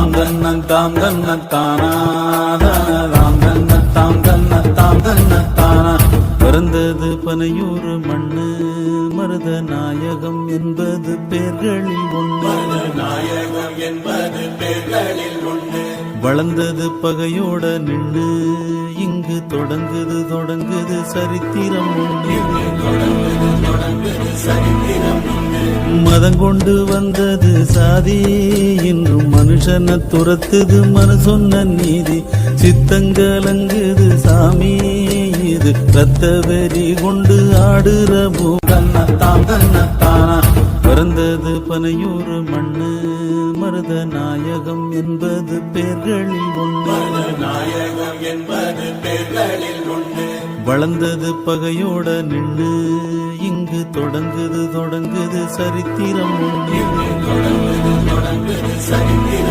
தாம் தன்ன தாம் தன்ன தானா தாம் தன்ன தாம் தன்ன தாம் தன்ன தானா. பிறந்தது பனையூறு மண்ணு மருத நாயகம் என்பது பேர்களில் ஒன்று. நாயகம் என்பது பேர்களில் ஒன்று. வளர்ந்தது பகையோட நின்று இங்கு தொடங்குது சரித்திரம் ஒன்று. சரித்திரம் மதங்கொண்டு வந்தது சாதி இன்றும் மனுஷனை துரத்துது மனு சொன்ன நீதி. சித்தங்கலங்குது சாமி இது ரத்த வெறி கொண்டு ஆடுற பூதன்னத்தாம் தன்னத்தானா. பிறந்தது பனையூறு மண்ணு மருத நாயகம் என்பது பேர்களில் ஒன்று. நாயகம் என்பது பேர்களில் ஒன்று. வளர்ந்தது பகையோட நின்று இங்கு தொடங்குது சரித்திரம் ஒன்று. தொடங்குது சரித்திரம்.